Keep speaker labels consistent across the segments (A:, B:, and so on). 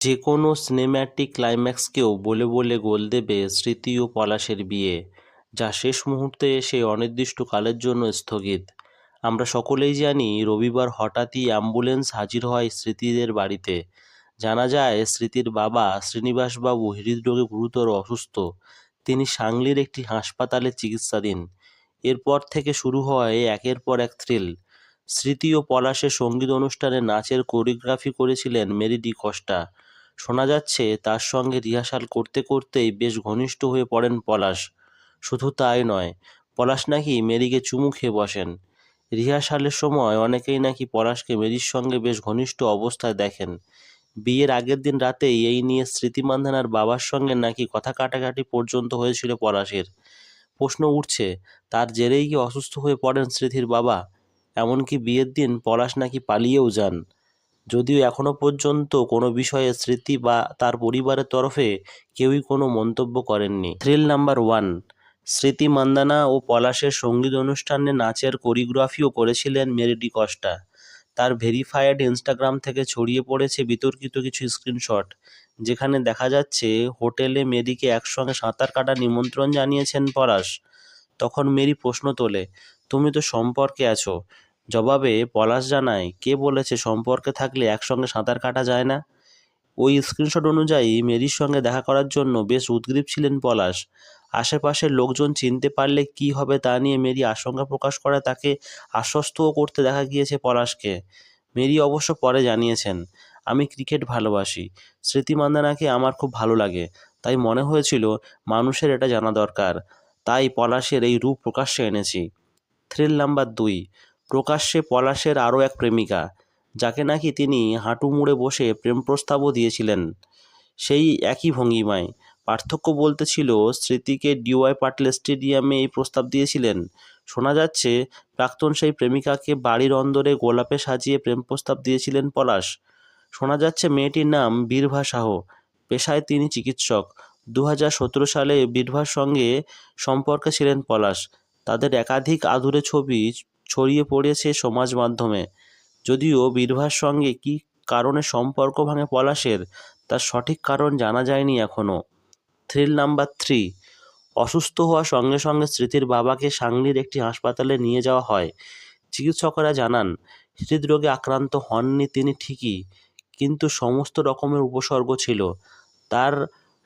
A: যে কোনো সিনেম্যাটিক ক্লাইম্যাক্সকেও বলে বলে গোল দেবে স্মৃতি ও পলাশের বিয়ে, যা শেষ মুহূর্তে এসে অনির্দিষ্টকালের জন্য স্থগিত। আমরা সকলেই জানি রবিবার হঠাৎই অ্যাম্বুলেন্স হাজির হয় স্মৃতিদের বাড়িতে। জানা যায় স্মৃতির বাবা শ্রীনিবাসবাবু হৃদরোগে গুরুতর অসুস্থ। তিনি সাংলির একটি হাসপাতালে চিকিৎসাধীন। এরপর থেকে শুরু হয় একের পর এক থ্রিল। স্মৃতি ও পলাশের সঙ্গীত অনুষ্ঠানে নাচের কোরিওগ্রাফি করেছিলেন মেরি ডি কস্টা। শোনা যাচ্ছে তার সঙ্গে রিহার্সাল করতে করতেই বেশ ঘনিষ্ঠ হয়ে পড়েন পলাশ। শুধু তাই নয়, পলাশ নাকি মেরিকে চুমু খেয়ে বসেন। রিহার্সালের সময় অনেকেই নাকি পলাশকে মেরির সঙ্গে বেশ ঘনিষ্ঠ অবস্থায় দেখেন। বিয়ের আগের দিন রাতেই এই নিয়ে স্মৃতি মান্ধানার বাবার সঙ্গে নাকি কথা কাটাকাটি পর্যন্ত হয়েছিল পলাশের। প্রশ্ন উঠছে, তার জেরেই কি অসুস্থ হয়ে পড়েন স্মৃতির বাবা? এমনকি বিয়ের দিন পলাশ নাকি পালিয়েও যান। যদিও এখনও পর্যন্ত কোনো বিষয়ে স্মৃতি বা তার পরিবারের তরফে কেউই কোনো মন্তব্য করেননি। থ্রিল নাম্বার 1, স্মৃতি মান্দানা ও পলাশের সঙ্গীত অনুষ্ঠানে নাচের কোরিওগ্রাফিও করেছিলেন মেরি ডি কস্টা। তার ভেরিফায়েড ইনস্টাগ্রাম থেকে ছড়িয়ে পড়েছে বিতর্কিত কিছু স্ক্রিনশট, যেখানে দেখা যাচ্ছে হোটেলে মেরিকে একসঙ্গে সাঁতার কাটার নিমন্ত্রণ জানিয়েছেন পলাশ। তখন মেরি প্রশ্ন তোলে, তুমি তো সম্পর্কে আছো। জবাবে পলাশ জানায়, কে বলেছে সম্পর্কে থাকলে একসঙ্গে সাঁতার কাটা যায় না? ওই স্ক্রিনশট অনুযায়ী মেরির সঙ্গে দেখা করার জন্য বেশ উদগ্রীব ছিলেন পলাশ। আশেপাশের লোকজন চিনতে পারলে কী হবে তা নিয়ে মেরি আশঙ্কা প্রকাশ করে তাকে আশ্বস্তও করতে দেখা গিয়েছে পলাশকে। মেরি অবশ্য পরে জানিয়েছেন, আমি ক্রিকেট ভালোবাসি, স্মৃতি মান্দানাকে আমার খুব ভালো লাগে, তাই মনে হয়েছিল মানুষের এটা জানা দরকার, তাই পলাশের এই রূপ প্রকাশ্যে এনেছি। থ্রিল নাম্বার 2, প্রকাশ্যে পলাশের আরও এক প্রেমিকা, যাকে নাকি তিনি হাঁটু মুড়ে বসে প্রেম প্রস্তাবও দিয়েছিলেন সেই একই ভঙ্গিমায়। পার্থক্য বলতে ছিল স্মৃতিকে ডিওয়াই পাটিল স্টেডিয়ামে এই প্রস্তাব দিয়েছিলেন। শোনা যাচ্ছে প্রাক্তন সেই প্রেমিকাকে বাড়ির অন্দরে গোলাপে সাজিয়ে প্রেম প্রস্তাব দিয়েছিলেন পলাশ। শোনা যাচ্ছে মেয়েটির নাম বীরভা সাহ, পেশায় তিনি চিকিৎসক। 2017 সালে বীরভার সঙ্গে সম্পর্কে ছিলেন পলাশ। তাদের একাধিক আদুরে ছবি ছড়িয়ে পড়েছে সমাজ মাধ্যমে। যদিও বীরভার সঙ্গে কী কারণে সম্পর্ক ভাঙে পলাশের, তার সঠিক কারণ জানা যায়নি এখনও। থ্রিল নাম্বার 3, অসুস্থ হওয়ার সঙ্গে সঙ্গে স্মৃতির বাবাকে সাংলির একটি হাসপাতালে নিয়ে যাওয়া হয়। চিকিৎসকরা জানান, হৃদরোগে আক্রান্ত হননি তিনি ঠিকই, কিন্তু সমস্ত রকমের উপসর্গ ছিল। তার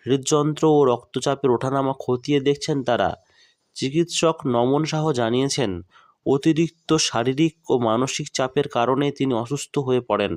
A: হৃদযন্ত্র ও রক্তচাপের ওঠানামা খতিয়ে দেখছেন তারা। চিকিৎসক নমন সাহ জানিয়েছেন, অতিরিক্ত শারীরিক ও মানসিক চাপের কারণে তিনি অসুস্থ হয়ে পড়েন।